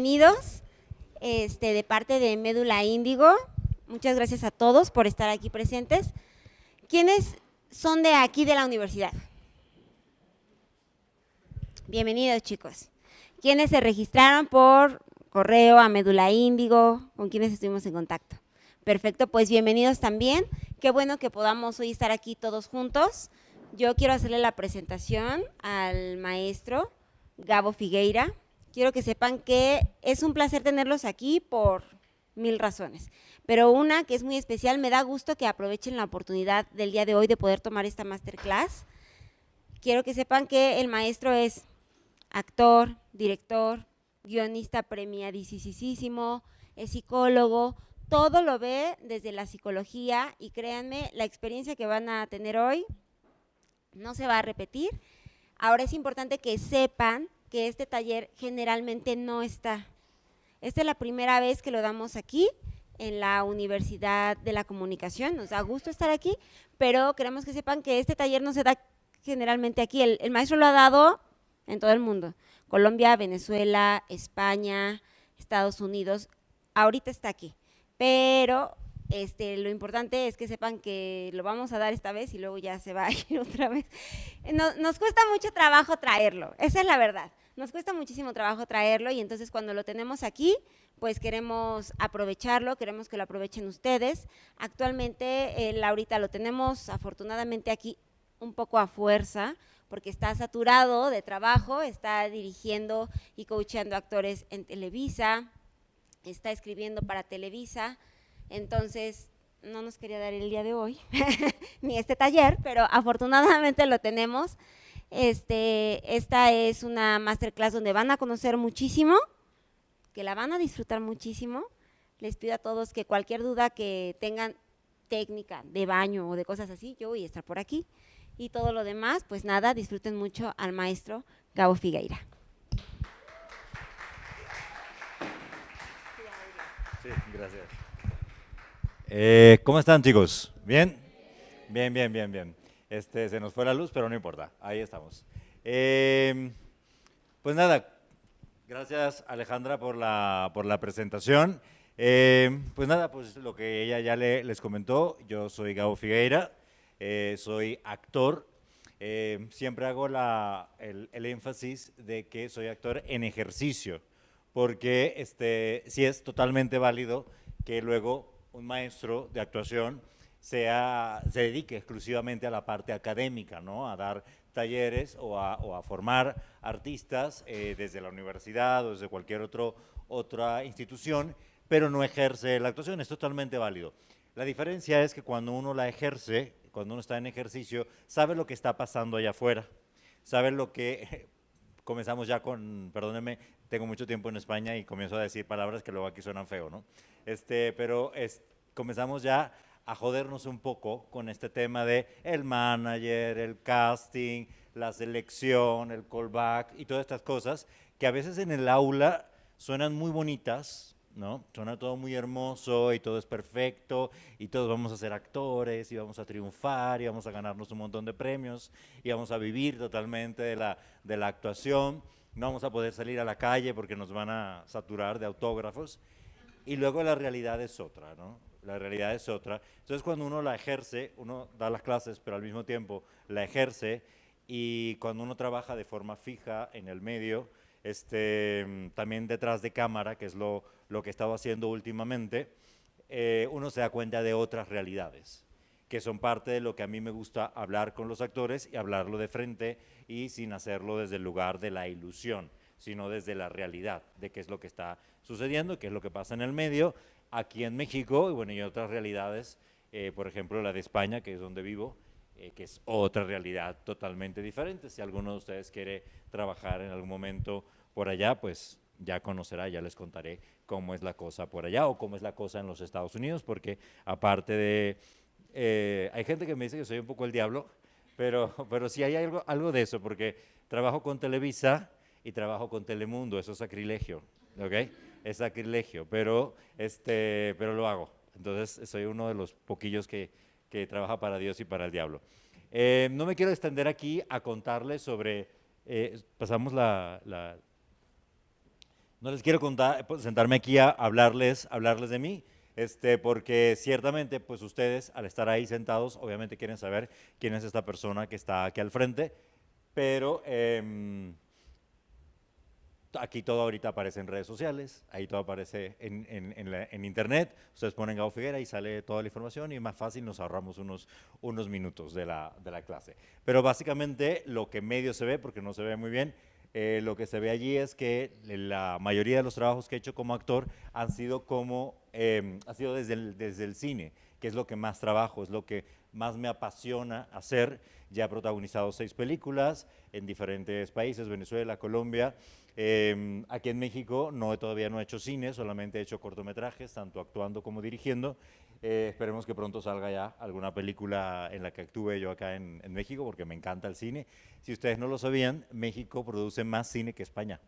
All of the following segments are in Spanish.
Bienvenidos de parte de Médula Índigo. Muchas gracias a todos por estar aquí presentes. ¿Quiénes son de aquí de la universidad? Bienvenidos, chicos. ¿Quiénes se registraron por correo a Médula Índigo? ¿Con quiénes estuvimos en contacto? Perfecto, pues bienvenidos también. Qué bueno que podamos hoy estar aquí todos juntos. Yo quiero hacerle la presentación al maestro Gabo Figueira. Quiero que sepan que es un placer tenerlos aquí por 1000 razones, pero una que es muy especial, me da gusto que aprovechen la oportunidad del día de hoy de poder tomar esta masterclass. Quiero que sepan que el maestro es actor, director, guionista premiadísimo, es psicólogo, todo lo ve desde la psicología y créanme, la experiencia que van a tener hoy no se va a repetir. Ahora es importante que sepan que este taller generalmente no está. Esta es la primera vez que lo damos aquí en la Universidad de la Comunicación. Nos da gusto estar aquí, pero queremos que sepan que este taller no se da generalmente aquí. El maestro lo ha dado en todo el mundo. Colombia, Venezuela, España, Estados Unidos. Ahorita está aquí. Pero lo importante es que sepan que lo vamos a dar esta vez y luego ya se va a ir otra vez. Nos cuesta mucho trabajo traerlo, esa es la verdad. Nos cuesta muchísimo trabajo traerlo y entonces cuando lo tenemos aquí, pues queremos aprovecharlo, queremos que lo aprovechen ustedes. Actualmente, ahorita lo tenemos afortunadamente aquí un poco a fuerza, porque está saturado de trabajo, está dirigiendo y coacheando actores en Televisa, está escribiendo para Televisa, entonces no nos quería dar el día de hoy, ni este taller, pero afortunadamente lo tenemos. Esta es una masterclass donde van a conocer muchísimo, que la van a disfrutar muchísimo. Les pido a todos que cualquier duda que tengan técnica de baño o de cosas así, yo voy a estar por aquí. Y todo lo demás, pues nada, disfruten mucho al maestro Gabo Figueira. Sí, gracias. ¿Cómo están, chicos? ¿Bien? Bien, bien, bien, bien. Se nos fue la luz, pero no importa, ahí estamos. Pues nada, gracias Alejandra por la presentación. Pues nada, pues lo que ella ya les comentó, yo soy Gabo Figueira, soy actor. Siempre hago el énfasis de que soy actor en ejercicio, porque sí es totalmente válido que luego un maestro de actuación se dedique exclusivamente a la parte académica, ¿no? A dar talleres o a formar artistas desde la universidad o desde cualquier otra institución, pero no ejerce la actuación, es totalmente válido. La diferencia es que cuando uno la ejerce, cuando uno está en ejercicio, sabe lo que está pasando allá afuera, sabe lo que… Comenzamos ya con, perdónenme, tengo mucho tiempo en España y comienzo a decir palabras que luego aquí suenan feo, ¿no? Pero comenzamos ya a jodernos un poco con este tema de el manager, el casting, la selección, el callback y todas estas cosas que a veces en el aula suenan muy bonitas, ¿no? Suena todo muy hermoso y todo es perfecto y todos vamos a ser actores y vamos a triunfar y vamos a ganarnos un montón de premios y vamos a vivir totalmente de la actuación. No vamos a poder salir a la calle porque nos van a saturar de autógrafos. Y luego la realidad es otra, ¿no? La realidad es otra. Entonces cuando uno la ejerce, uno da las clases, pero al mismo tiempo la ejerce, y cuando uno trabaja de forma fija en el medio, también detrás de cámara, que es lo que he estado haciendo últimamente, uno se da cuenta de otras realidades, que son parte de lo que a mí me gusta hablar con los actores y hablarlo de frente y sin hacerlo desde el lugar de la ilusión, sino desde la realidad de qué es lo que está sucediendo, qué es lo que pasa en el medio, aquí en México, y bueno, y otras realidades, por ejemplo la de España, que es donde vivo, que es otra realidad totalmente diferente. Si alguno de ustedes quiere trabajar en algún momento por allá, pues ya conocerá, ya les contaré cómo es la cosa por allá o cómo es la cosa en los Estados Unidos, porque aparte de… hay gente que me dice que soy un poco el diablo, pero sí hay algo de eso, porque trabajo con Televisa y trabajo con Telemundo, eso es sacrilegio, ¿ok? Es sacrilegio, pero lo hago. Entonces soy uno de los poquillos que trabaja para Dios y para el diablo. No me quiero extender aquí a contarles sobre… pasamos No les quiero contar, pues, sentarme aquí a hablarles de mí, porque ciertamente, pues ustedes, al estar ahí sentados, obviamente quieren saber quién es esta persona que está aquí al frente, pero aquí todo ahorita aparece en redes sociales, ahí todo aparece en internet, ustedes ponen Gabo Figuera y sale toda la información y más fácil nos ahorramos unos minutos de la clase. Pero básicamente lo que medio se ve, porque no se ve muy bien, lo que se ve allí es que la mayoría de los trabajos que he hecho como actor han sido ha sido desde el cine, que es lo que más trabajo, es lo que más me apasiona hacer. Ya he protagonizado 6 películas en diferentes países, Venezuela, Colombia. Aquí en México todavía no he hecho cine, solamente he hecho cortometrajes, tanto actuando como dirigiendo. Esperemos que pronto salga ya alguna película en la que actúe yo acá en México, porque me encanta el cine. Si ustedes no lo sabían, México produce más cine que España,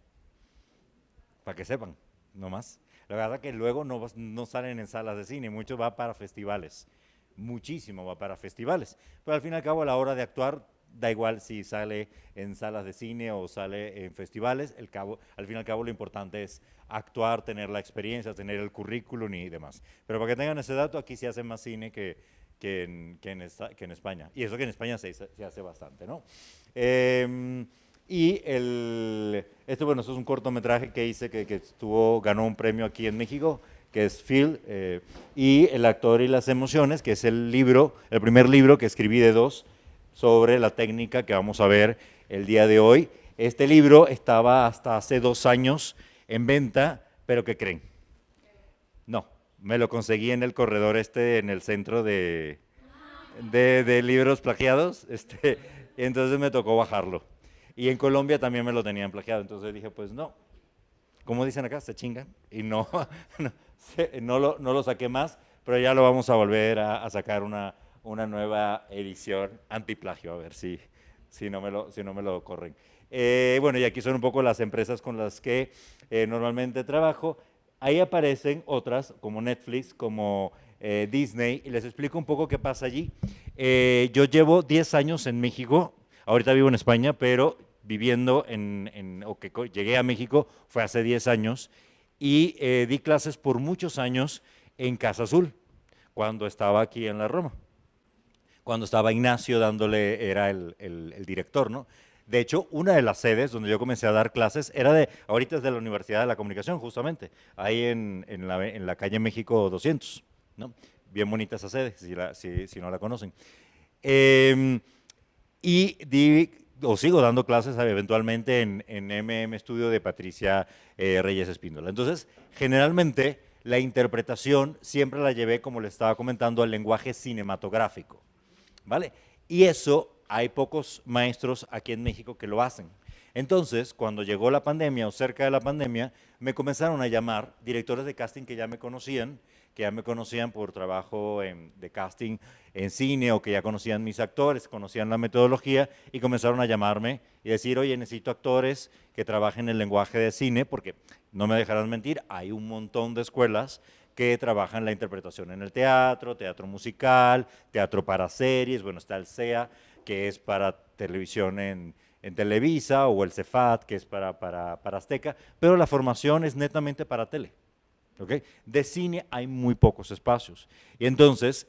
para que sepan, no más. La verdad que luego no salen en salas de cine, mucho va para festivales, muchísimo va para festivales, pero al fin y al cabo a la hora de actuar da igual si sale en salas de cine o sale en festivales, al fin y al cabo lo importante es actuar, tener la experiencia, tener el currículum y demás. Pero para que tengan ese dato, aquí se hace más cine que en España, y eso que en España se hace bastante, ¿no? Bueno, esto es un cortometraje que hice que ganó un premio aquí en México, que es Phil, y El actor y las emociones, que es el primer libro que escribí de 2 sobre la técnica que vamos a ver el día de hoy. Este libro estaba hasta hace 2 años en venta, pero ¿qué creen? No, me lo conseguí en el corredor en el centro de libros plagiados, entonces me tocó bajarlo. Y en Colombia también me lo tenían plagiado, entonces dije, pues no, como dicen acá, se chingan, y no, no lo saqué más, pero ya lo vamos a volver a sacar una nueva edición antiplagio, a ver si no me lo corren. Bueno, y aquí son un poco las empresas con las que normalmente trabajo. Ahí aparecen otras, como Netflix, como Disney, y les explico un poco qué pasa allí. Yo llevo 10 años en México, ahorita vivo en España, pero viviendo llegué a México fue hace 10 años, y di clases por muchos años en Casa Azul, cuando estaba aquí en la Roma. Cuando estaba Ignacio era el director, ¿no? De hecho, una de las sedes donde yo comencé a dar clases ahorita es de la Universidad de la Comunicación, justamente, ahí en la calle México 200, ¿no? Bien bonita esa sede, si no la conocen. Sigo dando clases eventualmente en MM Studio de Patricia Reyes Espíndola. Entonces, generalmente, la interpretación siempre la llevé, como les estaba comentando, al lenguaje cinematográfico, ¿vale? Y eso hay pocos maestros aquí en México que lo hacen. Entonces, cuando llegó la pandemia o cerca de la pandemia, me comenzaron a llamar directores de casting que ya me conocían por trabajo de casting en cine, o que ya conocían mis actores, conocían la metodología, y comenzaron a llamarme y decir, oye, necesito actores que trabajen el lenguaje de cine, porque no me dejarán mentir, hay un montón de escuelas que trabajan la interpretación en el teatro, teatro musical, teatro para series. Bueno, está el CEA, que es para televisión en Televisa, o el Cefat, que es para Azteca, pero la formación es netamente para tele. ¿Okay? De cine hay muy pocos espacios. Y entonces,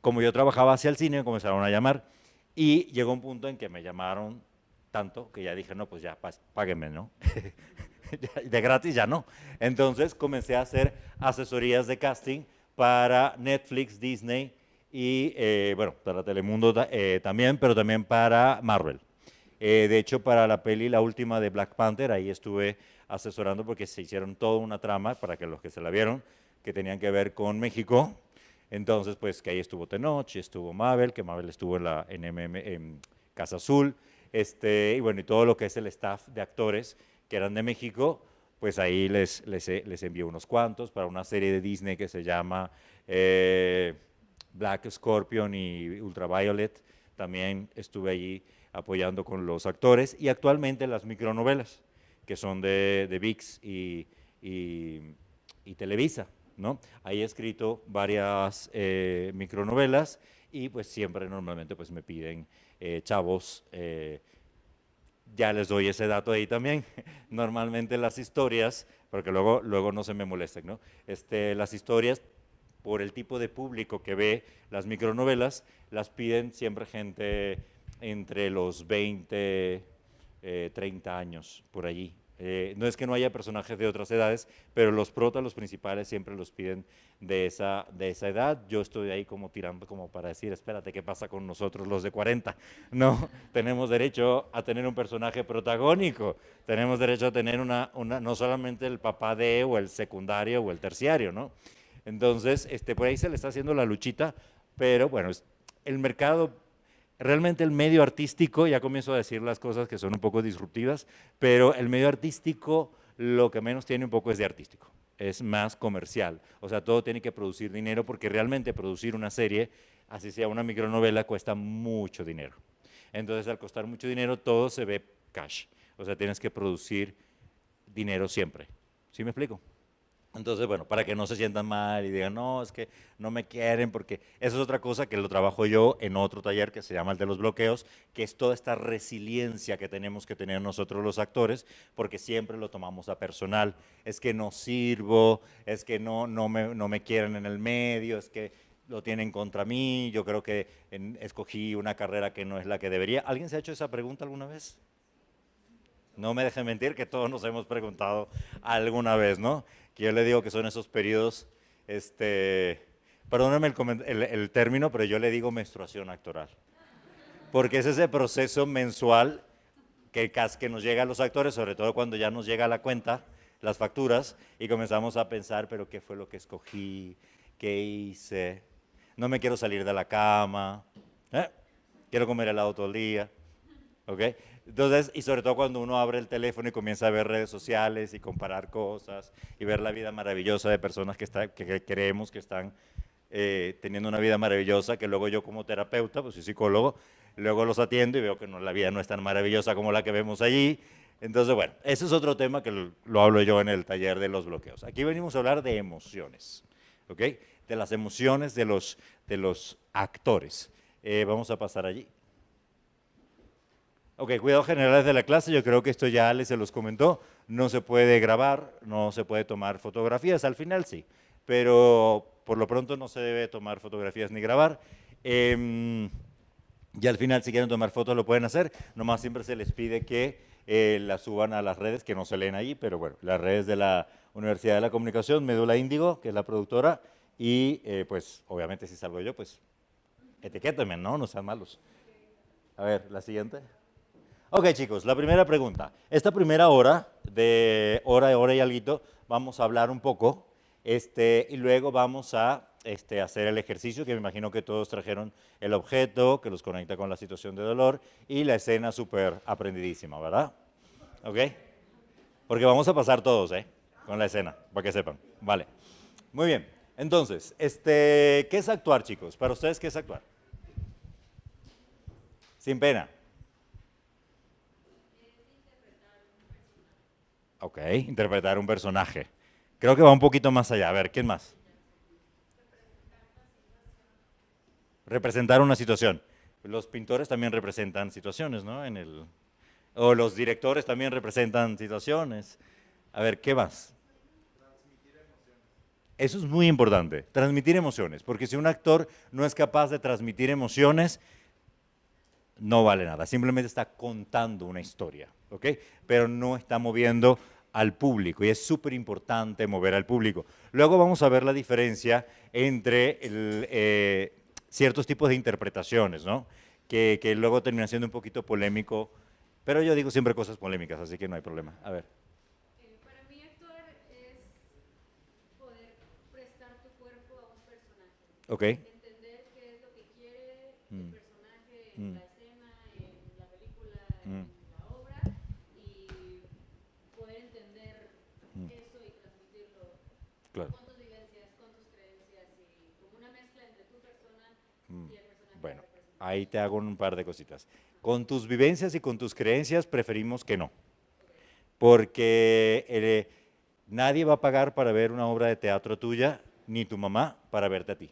como yo trabajaba hacia el cine, me comenzaron a llamar, y llegó un punto en que me llamaron tanto que ya dije, no, pues ya, páguenme, ¿no? De gratis ya no. Entonces comencé a hacer asesorías de casting para Netflix, Disney y, bueno, para Telemundo también, pero también para Marvel. De hecho, para la la última de Black Panther, ahí estuve asesorando, porque se hicieron toda una trama, para que los que se la vieron, que tenían que ver con México. Entonces, pues que ahí estuvo Tenoch, estuvo Mabel, que Mabel estuvo en Casa Azul, y bueno, y todo lo que es el staff de actores que eran de México, pues ahí les envié unos cuantos para una serie de Disney que se llama Black Scorpion y Ultraviolet. También estuve allí apoyando con los actores, y actualmente las micronovelas, que son de ViX y Televisa, ¿no? Ahí he escrito varias micronovelas, y pues siempre normalmente pues me piden chavos Ya les doy ese dato ahí también. Normalmente las historias, porque luego no se me molesten, ¿no? Las historias, por el tipo de público que ve las micronovelas, las piden siempre gente entre los 20, 30 años, por allí. No es que no haya personajes de otras edades, pero los principales, siempre los piden de esa edad. Yo estoy ahí como tirando como para decir, espérate, ¿qué pasa con nosotros los de 40? No, tenemos derecho a tener un personaje protagónico, tenemos derecho a tener no solamente el papá de, o el secundario, o el terciario, ¿no? Entonces, por ahí se le está haciendo la luchita, pero bueno, el mercado, realmente el medio artístico, ya comienzo a decir las cosas que son un poco disruptivas, pero el medio artístico lo que menos tiene un poco es de artístico, es más comercial. O sea, todo tiene que producir dinero porque realmente producir una serie, así sea una micronovela, cuesta mucho dinero. Entonces, al costar mucho dinero, todo se ve cash. O sea, tienes que producir dinero siempre. ¿Sí me explico? Entonces, bueno, para que no se sientan mal y digan, no, es que no me quieren, porque eso es otra cosa que lo trabajo yo en otro taller que se llama el de los bloqueos, que es toda esta resiliencia que tenemos que tener nosotros los actores, porque siempre lo tomamos a personal. Es que no sirvo, es que no me quieren en el medio, es que lo tienen contra mí, yo creo que escogí una carrera que no es la que debería. ¿Alguien se ha hecho esa pregunta alguna vez? No me dejen mentir que todos nos hemos preguntado alguna vez, ¿no? Que yo le digo que son esos periodos, perdónenme el término, pero yo le digo menstruación actoral. Porque es ese proceso mensual que nos llega a los actores, sobre todo cuando ya nos llega la cuenta, las facturas, y comenzamos a pensar, pero ¿qué fue lo que escogí? ¿Qué hice? No me quiero salir de la cama, quiero comer helado todo el día. ¿Ok? Entonces, y sobre todo cuando uno abre el teléfono y comienza a ver redes sociales y comparar cosas y ver la vida maravillosa de personas que creemos que están teniendo una vida maravillosa, que luego yo como terapeuta, pues soy psicólogo, luego los atiendo y veo que la vida no es tan maravillosa como la que vemos allí. Entonces, bueno, ese es otro tema que lo hablo yo en el taller de los bloqueos. Aquí venimos a hablar de emociones, ¿ok? De las emociones de los actores. Vamos a pasar allí. Ok, cuidados generales de la clase, yo creo que esto ya Ale se los comentó, no se puede grabar, no se puede tomar fotografías, al final sí, pero por lo pronto no se debe tomar fotografías ni grabar. Y al final si quieren tomar fotos lo pueden hacer, nomás siempre se les pide que las suban a las redes, que no se leen ahí, pero bueno, las redes de la Universidad de la Comunicación, Médula Índigo, que es la productora, y pues obviamente si salgo yo, pues etiquétenme, ¿no? No sean malos. A ver, la siguiente. Ok, chicos, la primera pregunta. Esta primera hora, de hora y alguito, vamos a hablar un poco y luego vamos a hacer el ejercicio, que me imagino que todos trajeron el objeto que los conecta con la situación de dolor y la escena súper aprendidísima, ¿verdad? Ok. Porque vamos a pasar todos, con la escena, para que sepan. Vale. Muy bien. Entonces, ¿qué es actuar, chicos? Para ustedes, ¿qué es actuar? Sin pena. Ok, interpretar un personaje. Creo que va un poquito más allá. A ver, ¿quién más? Representar una situación. Los pintores también representan situaciones, ¿no? O los directores también representan situaciones. A ver, ¿qué más? Eso es muy importante, transmitir emociones, porque si un actor no es capaz de transmitir emociones, no vale nada, simplemente está contando una historia, ¿ok? Pero no está moviendo al público y es súper importante mover al público. Luego vamos a ver la diferencia entre ciertos tipos de interpretaciones, ¿no? Que luego termina siendo un poquito polémico, pero yo digo siempre cosas polémicas, así que no hay problema. A ver. Para mí actuar es poder prestar tu cuerpo a un personaje. Ok. Entender qué es lo que quiere el personaje en la escena, en la película, en la obra y poder entender eso y transmitirlo Claro. con tus vivencias, con tus creencias y como una mezcla entre tu persona y el personaje. Bueno, ahí te hago un par de cositas. Con tus vivencias y con tus creencias preferimos que no, porque nadie va a pagar para ver una obra de teatro tuya, ni tu mamá para verte a ti.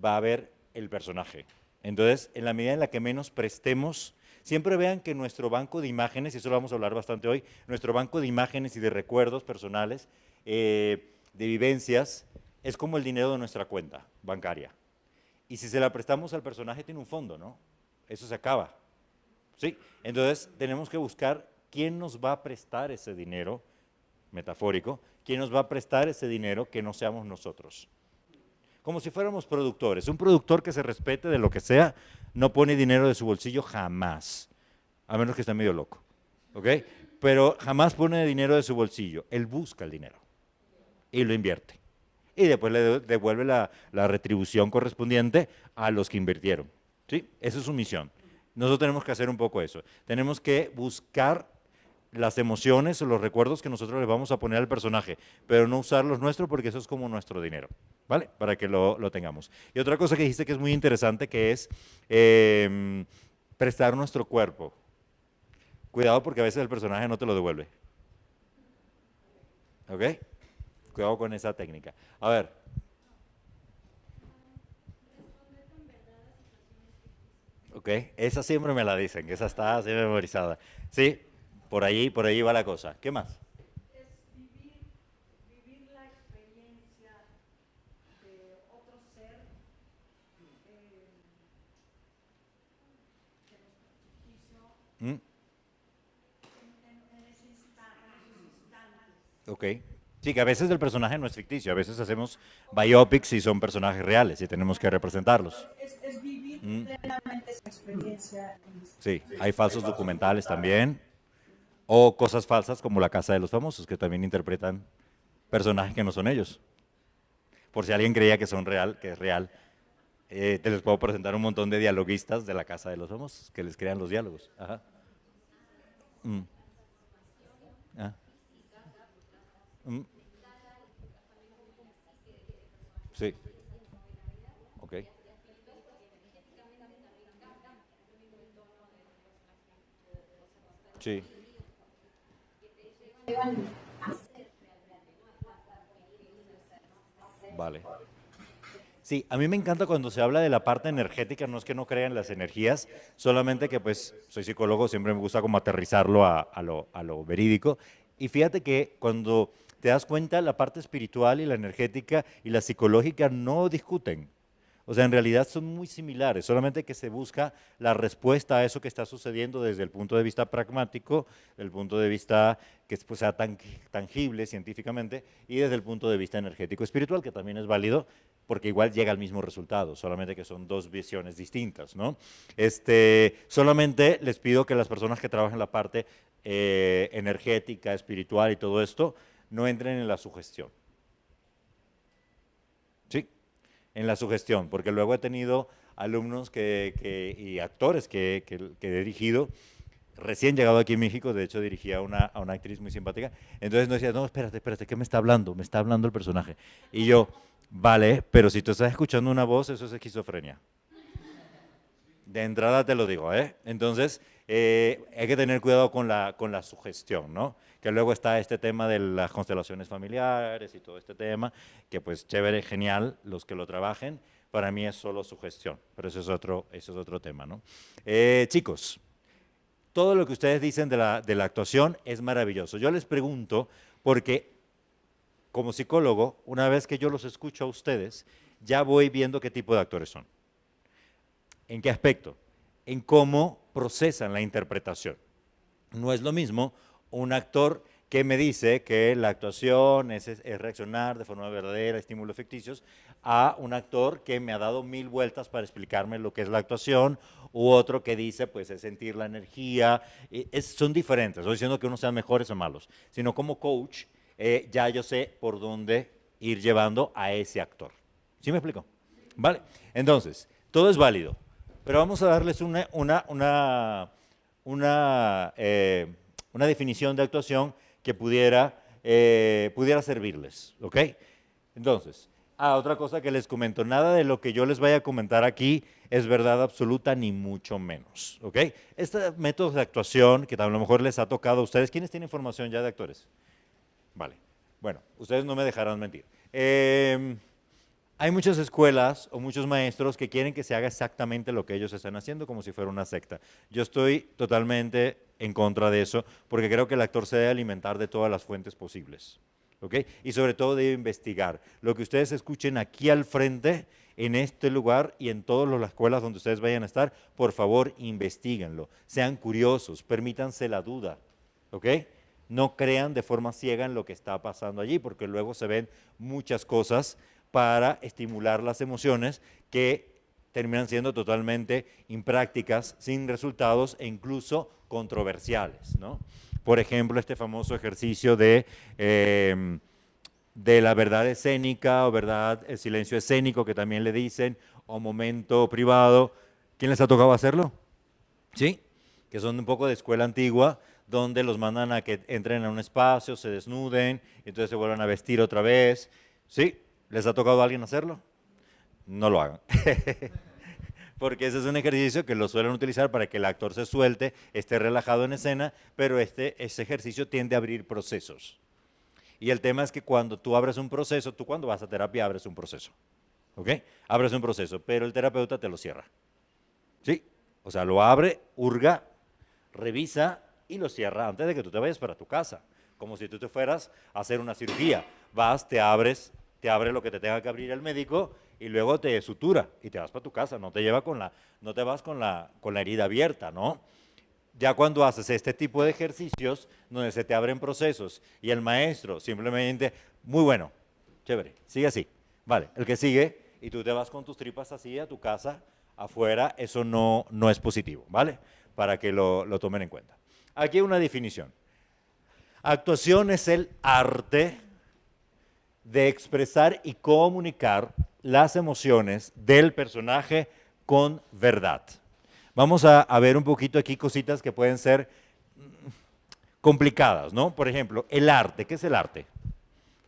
Va a ver el personaje. Entonces, en la medida en la que menos prestemos Siempre vean que nuestro banco de imágenes, y eso lo vamos a hablar bastante hoy, nuestro banco de imágenes y de recuerdos personales, de vivencias, es como el dinero de nuestra cuenta bancaria. Y si se la prestamos al personaje, tiene un fondo, ¿no? Eso se acaba. ¿Sí? Entonces, tenemos que buscar quién nos va a prestar ese dinero, metafórico, quién nos va a prestar ese dinero que no seamos nosotros. Como si fuéramos productores. Un productor que se respete de lo que sea, no pone dinero de su bolsillo jamás, a menos que esté medio loco, ¿ok? Pero jamás pone dinero de su bolsillo. Él busca el dinero y lo invierte. Y después le devuelve la retribución correspondiente a los que invirtieron. ¿Sí? Esa es su misión. Nosotros tenemos que hacer un poco eso. Tenemos que buscar las emociones o los recuerdos que nosotros le vamos a poner al personaje, pero no usar los nuestros porque eso es como nuestro dinero, ¿vale? Para que lo tengamos. Y otra cosa que dijiste que es muy interesante, que es prestar nuestro cuerpo. Cuidado porque a veces el personaje no te lo devuelve. ¿Ok? Cuidado con esa técnica. A ver. Ok, esa siempre me la dicen, que esa está así memorizada. Sí, por ahí va la cosa. ¿Qué más? Es vivir la experiencia de otro ser que nos ficticio ¿Mm? en esos instantes. Ok. Sí, que a veces el personaje no es ficticio, a veces hacemos biopics y son personajes reales y tenemos que representarlos. Es vivir plenamente esa experiencia. Sí, hay falsos documentales también, o cosas falsas como La Casa de los Famosos, que también interpretan personajes que no son ellos. Por si alguien creía que son real, que es real, te les puedo presentar un montón de dialoguistas de La Casa de los Famosos, que les crean los diálogos. Ajá. Ah. Sí. Ok. Sí. Vale. Sí, a mí me encanta cuando se habla de la parte energética, no es que no crea en las energías, solamente que pues soy psicólogo, siempre me gusta como aterrizarlo a lo verídico. Y fíjate que cuando te das cuenta, la parte espiritual y la energética y la psicológica no discuten. O sea, en realidad son muy similares, solamente que se busca la respuesta a eso que está sucediendo desde el punto de vista pragmático, el punto de vista que pues, sea tangible científicamente, y desde el punto de vista energético espiritual, que también es válido, porque igual llega al mismo resultado, solamente que son dos visiones distintas, ¿no? Solamente les pido que las personas que trabajan la parte energética, espiritual y todo esto, no entren en la sugestión. ¿Sí? En la sugestión, porque luego he tenido alumnos y actores que he dirigido, recién llegado aquí en México, de hecho dirigía a una actriz muy simpática, entonces nos decía, no, espérate, ¿qué me está hablando? Me está hablando el personaje. Y yo, vale, pero si tú estás escuchando una voz, eso es esquizofrenia. De entrada te lo digo, ¿eh? Entonces, hay que tener cuidado con la sugestión, ¿no? Que luego está este tema de las constelaciones familiares y todo este tema, que pues chévere, genial, los que lo trabajen, para mí es solo sugestión, pero eso es otro tema, ¿no? Chicos, todo lo que ustedes dicen de la actuación es maravilloso. Yo les pregunto, porque como psicólogo, una vez que yo los escucho a ustedes, ya voy viendo qué tipo de actores son. ¿En qué aspecto? En cómo procesan la interpretación. No es lo mismo un actor que me dice que la actuación es reaccionar de forma verdadera a estímulos ficticios, a un actor que me ha dado 1000 vueltas para explicarme lo que es la actuación, u otro que dice, pues, es sentir la energía. Son diferentes, no estoy diciendo que unos sean mejores o malos, sino como coach, ya yo sé por dónde ir llevando a ese actor. ¿Sí me explico? ¿Vale? Entonces, todo es válido. Pero vamos a darles una definición de actuación que pudiera servirles, ¿ok? Entonces, otra cosa que les comento, nada de lo que yo les vaya a comentar aquí es verdad absoluta, ni mucho menos, ¿ok? Este método de actuación que a lo mejor les ha tocado a ustedes, ¿quiénes tienen información ya de actores? Vale, bueno, ustedes no me dejarán mentir. Hay muchas escuelas o muchos maestros que quieren que se haga exactamente lo que ellos están haciendo, como si fuera una secta. Yo estoy totalmente en contra de eso, porque creo que el actor se debe alimentar de todas las fuentes posibles, ¿ok? Y sobre todo debe investigar. Lo que ustedes escuchen aquí al frente, en este lugar y en todas las escuelas donde ustedes vayan a estar, por favor, investíguenlo. Sean curiosos, permítanse la duda, ¿ok? No crean de forma ciega en lo que está pasando allí, porque luego se ven muchas cosas para estimular las emociones que terminan siendo totalmente imprácticas, sin resultados e incluso controversiales, ¿no? Por ejemplo, este famoso ejercicio de la verdad escénica o verdad, el silencio escénico que también le dicen, o momento privado. ¿Quién les ha tocado hacerlo? ¿Sí? Que son un poco de escuela antigua, donde los mandan a que entren a un espacio, se desnuden, y entonces se vuelvan a vestir otra vez. ¿Sí? ¿Les ha tocado a alguien hacerlo? No lo hagan. Porque ese es un ejercicio que lo suelen utilizar para que el actor se suelte, esté relajado en escena, pero ese ejercicio tiende a abrir procesos. Y el tema es que cuando tú abres un proceso, tú cuando vas a terapia abres un proceso, ¿ok? Abres un proceso, pero el terapeuta te lo cierra, ¿sí? O sea, lo abre, hurga, revisa y lo cierra antes de que tú te vayas para tu casa, como si tú te fueras a hacer una cirugía. Vas, te abre lo que te tenga que abrir el médico y luego te sutura y te vas para tu casa, no te vas con la herida abierta, ¿no? Ya cuando haces este tipo de ejercicios, donde se te abren procesos y el maestro simplemente, muy bueno, chévere, sigue así, vale, el que sigue y tú te vas con tus tripas así a tu casa, afuera, eso no es positivo, ¿vale? Para que lo tomen en cuenta. Aquí hay una definición. Actuación es el arte de expresar y comunicar las emociones del personaje con verdad. Vamos a ver un poquito aquí cositas que pueden ser complicadas, ¿no? Por ejemplo, el arte. ¿Qué es el arte?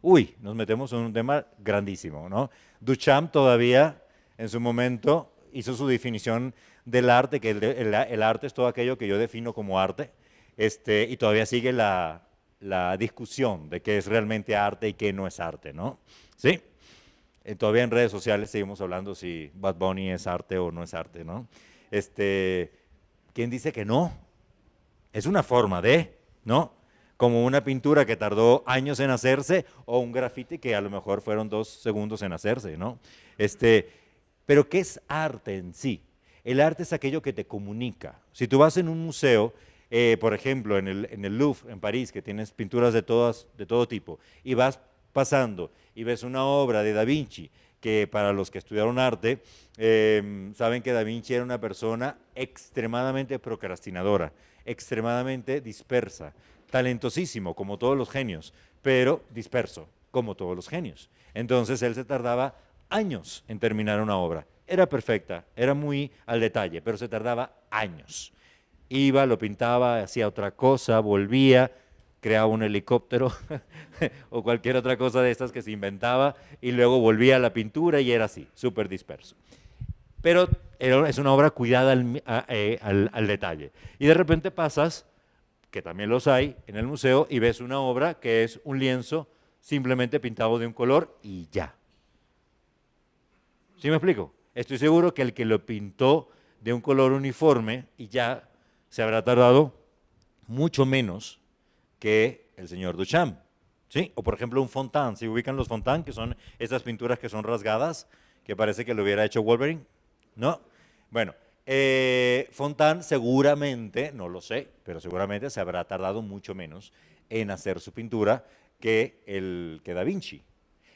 Uy, nos metemos en un tema grandísimo, ¿no? Duchamp todavía en su momento hizo su definición del arte, que el arte es todo aquello que yo defino como arte, y todavía sigue la discusión de qué es realmente arte y qué no es arte, ¿no? ¿Sí? Todavía en redes sociales seguimos hablando si Bad Bunny es arte o no es arte, ¿no? ¿Quién dice que no? Es una forma de, ¿no? Como una pintura que tardó años en hacerse o un grafiti que a lo mejor fueron 2 segundos en hacerse, ¿no? Pero ¿qué es arte en sí? El arte es aquello que te comunica. Si tú vas en un museo, por ejemplo, en el Louvre, en París, que tienes pinturas de todo tipo, y vas pasando y ves una obra de Da Vinci, que para los que estudiaron arte, saben que Da Vinci era una persona extremadamente procrastinadora, extremadamente dispersa, talentosísimo, como todos los genios, pero disperso, como todos los genios. Entonces él se tardaba años en terminar una obra. Era perfecta, era muy al detalle, pero se tardaba años. Iba, lo pintaba, hacía otra cosa, volvía, creaba un helicóptero o cualquier otra cosa de estas que se inventaba y luego volvía a la pintura y era así, súper disperso. Pero es una obra cuidada al detalle. Y de repente pasas, que también los hay en el museo, y ves una obra que es un lienzo simplemente pintado de un color y ya. ¿Sí me explico? Estoy seguro que el que lo pintó de un color uniforme y ya se habrá tardado mucho menos que el señor Duchamp, ¿sí? O por ejemplo un Fontaine, ¿se ubican los Fontaine? Que son estas pinturas que son rasgadas, que parece que lo hubiera hecho Wolverine, ¿no? Bueno, Fontaine seguramente, no lo sé, pero seguramente se habrá tardado mucho menos en hacer su pintura que Da Vinci.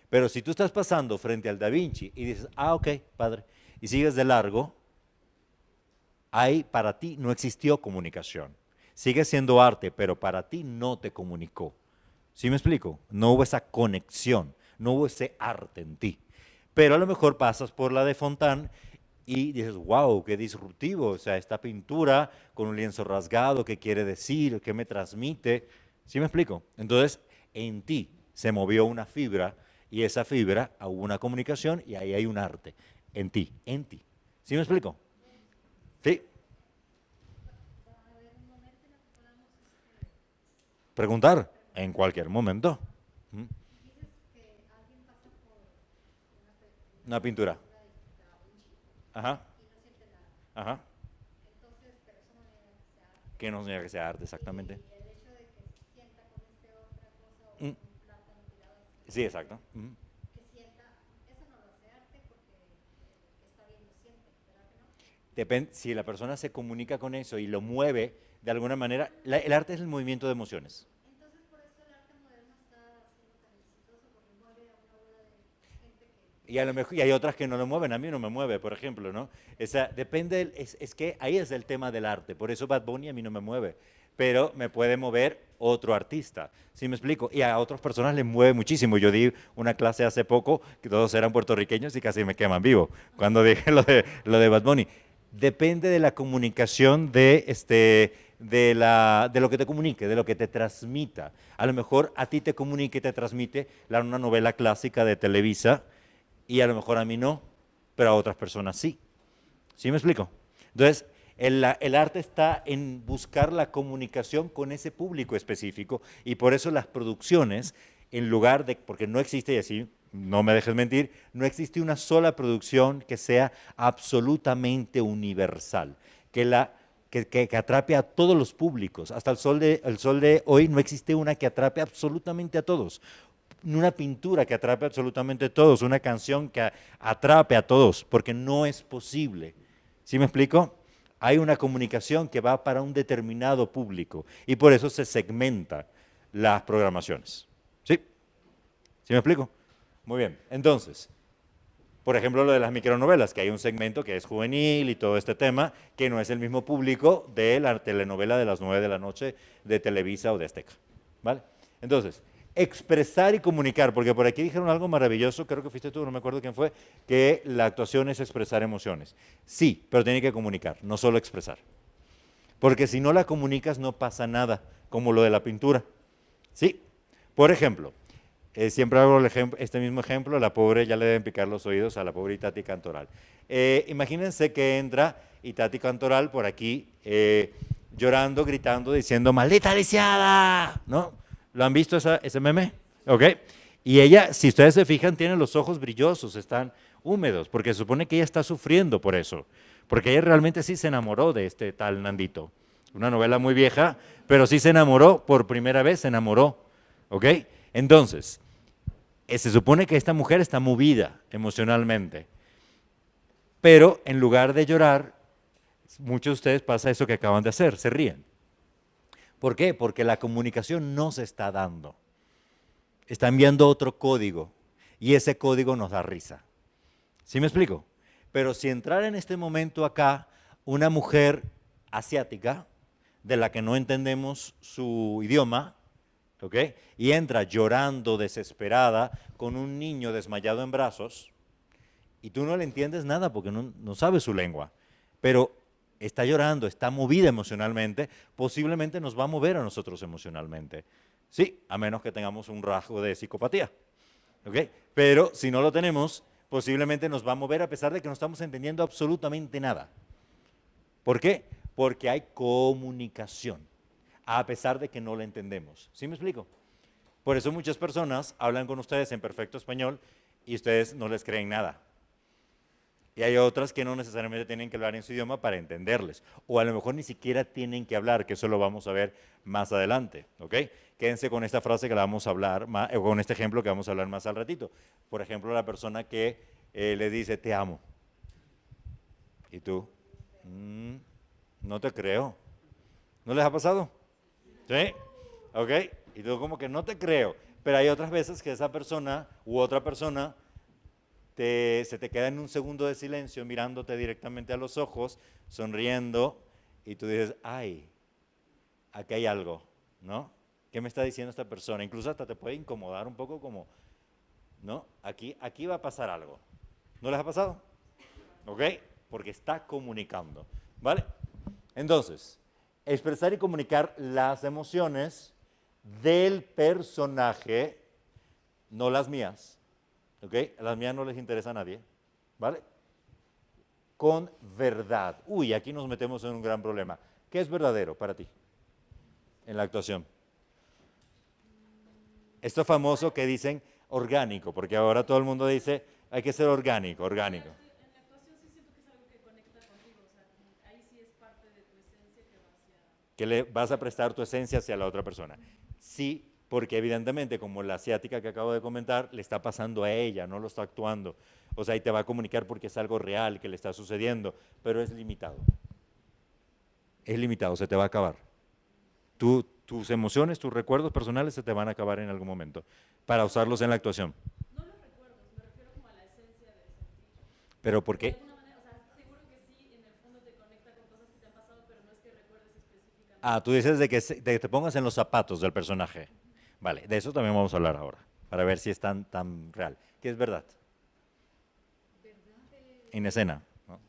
Pero si tú estás pasando frente al Da Vinci y dices, ok, padre, y sigues de largo, ahí para ti no existió comunicación. Sigue siendo arte, pero para ti no te comunicó. ¿Sí me explico? No hubo esa conexión, no hubo ese arte en ti. Pero a lo mejor pasas por la de Fontaine y dices, wow, qué disruptivo, o sea, esta pintura con un lienzo rasgado, ¿qué quiere decir? ¿Qué me transmite? ¿Sí me explico? Entonces, en ti se movió una fibra y esa fibra hubo una comunicación y ahí hay un arte, en ti. ¿Sí me explico? Sí. Preguntar en cualquier momento. Una pintura. Ajá. Ajá. Que no significa que sea arte, exactamente. Mm. Sí, exacto. Ujú. Depende, si la persona se comunica con eso y lo mueve de alguna manera, el arte es el movimiento de emociones. Y a lo mejor, y hay otras que no lo mueven, a mí no me mueve, por ejemplo, ¿no? Esa, depende, es que ahí es el tema del arte, por eso Bad Bunny a mí no me mueve, pero me puede mover otro artista, ¿sí me explico? Y a otras personas les mueve muchísimo. Yo di una clase hace poco, que todos eran puertorriqueños y casi me queman vivo, cuando dije lo de Bad Bunny. Depende de la comunicación de lo que te comunique, de lo que te transmita. A lo mejor a ti te comunica y te transmite una novela clásica de Televisa, y a lo mejor a mí no, pero a otras personas sí. ¿Sí me explico? Entonces, el arte está en buscar la comunicación con ese público específico, y por eso las producciones, en lugar de, porque no existe, y así no me dejes mentir, no existe una sola producción que sea absolutamente universal, que atrape a todos los públicos. Hasta el sol de hoy no existe una que atrape absolutamente a todos. Una pintura que atrape absolutamente a todos, una canción que atrape a todos, porque no es posible. ¿Sí me explico? Hay una comunicación que va para un determinado público y por eso se segmenta las programaciones. ¿Sí? ¿Sí me explico? Muy bien. Entonces, por ejemplo, lo de las micronovelas, que hay un segmento que es juvenil y todo este tema, que no es el mismo público de la telenovela de las 9 de la noche de Televisa o de Azteca. ¿Vale? Entonces, expresar y comunicar, porque por aquí dijeron algo maravilloso, creo que fuiste tú, no me acuerdo quién fue, que la actuación es expresar emociones. Sí, pero tiene que comunicar, no solo expresar. Porque si no la comunicas no pasa nada, como lo de la pintura. ¿Sí? Por ejemplo, siempre hago este mismo ejemplo, la pobre, ya le deben picar los oídos a la pobre Itati Cantoral. Imagínense que entra Itati Cantoral por aquí, llorando, gritando, diciendo, ¡maldita lisiada! ¿No? ¿Lo han visto ese meme? ¿Ok? Y ella, si ustedes se fijan, tiene los ojos brillosos, están húmedos, porque se supone que ella está sufriendo por eso. Porque ella realmente sí se enamoró de este tal Nandito. Una novela muy vieja, pero sí se enamoró, por primera vez se enamoró. ¿Ok? Entonces, se supone que esta mujer está movida emocionalmente. Pero en lugar de llorar, muchos de ustedes pasa eso que acaban de hacer, se ríen. ¿Por qué? Porque la comunicación no se está dando. Está enviando otro código y ese código nos da risa. ¿Sí me explico? Pero si entrara en este momento acá una mujer asiática de la que no entendemos su idioma, ¿ok? Y entra llorando, desesperada, con un niño desmayado en brazos, y tú no le entiendes nada porque no sabes su lengua, pero está llorando, está movida emocionalmente, posiblemente nos va a mover a nosotros emocionalmente. Sí, a menos que tengamos un rasgo de psicopatía. ¿Ok? Pero si no lo tenemos, posiblemente nos va a mover a pesar de que no estamos entendiendo absolutamente nada. ¿Por qué? Porque hay comunicación, a pesar de que no la entendemos. ¿Sí me explico? Por eso muchas personas hablan con ustedes en perfecto español y ustedes no les creen nada. Y hay otras que no necesariamente tienen que hablar en su idioma para entenderles. O a lo mejor ni siquiera tienen que hablar, que eso lo vamos a ver más adelante. ¿Ok? Quédense con esta frase que la vamos a hablar, o con este ejemplo que vamos a hablar más al ratito. Por ejemplo, la persona que le dice, te amo. Y tú, no te creo. ¿No les ha pasado? ¿Sí? ¿Ok? Y tú como que no te creo. Pero hay otras veces que esa persona u otra persona se te queda en un segundo de silencio mirándote directamente a los ojos, sonriendo, y tú dices, ay, aquí hay algo, ¿no? ¿Qué me está diciendo esta persona? Incluso hasta te puede incomodar un poco como, ¿no? Aquí va a pasar algo. ¿No les ha pasado? ¿Ok? Porque está comunicando, ¿vale? Entonces, expresar y comunicar las emociones del personaje, no las mías. ¿Ok? A las mías no les interesa a nadie, ¿vale? Con verdad. Uy, aquí nos metemos en un gran problema. ¿Qué es verdadero para ti en la actuación? Esto famoso que dicen orgánico, porque ahora todo el mundo dice, Hay que ser orgánico, orgánico. En la actuación sí siento que es algo que conecta contigo, o sea, ahí sí es parte de tu esencia que va hacia... Que le vas a prestar tu esencia hacia la otra persona. Sí, porque evidentemente, como la asiática que acabo de comentar, le está pasando a ella, no lo está actuando. O sea, y te va a comunicar porque es algo real que le está sucediendo, pero es limitado. Es limitado, se te va a acabar. Tus emociones, tus recuerdos personales se te van a acabar en algún momento para usarlos en la actuación. No los recuerdos, me refiero como a la esencia del sentir. ¿Pero por De qué? alguna manera, o sea, seguro que sí, en el fondo te conecta con cosas que te han pasado, pero no es que recuerdes específicamente. Ah, tú dices de que te pongas en los zapatos del personaje. Vale, de eso también vamos a hablar ahora, para ver si es tan real. ¿Qué es verdad? En escena, ¿no?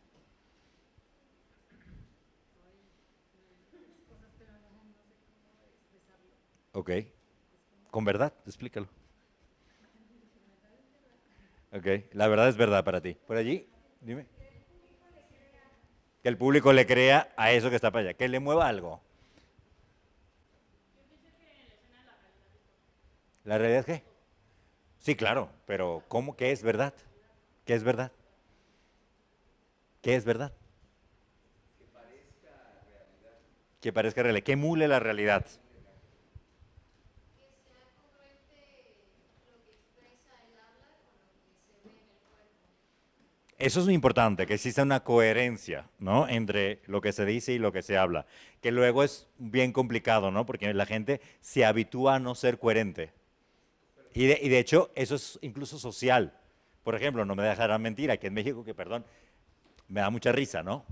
Ok. ¿Con verdad? Explícalo. Ok, la verdad es verdad para ti. ¿Por allí? Dime. Que el público le crea a eso que está para allá, que le mueva algo. ¿La realidad es qué? Sí, claro, pero ¿cómo? ¿Qué es verdad? ¿Qué es verdad? ¿Qué es verdad? Que parezca realidad, que emule la realidad. Eso es muy importante, que exista una coherencia, ¿no? Entre lo que se dice y lo que se habla, que luego es bien complicado, ¿no? Porque la gente se habitúa a no ser coherente. Y de hecho, eso es incluso social. Por ejemplo, no me dejarán mentir, aquí en México, que perdón, me da mucha risa, ¿no?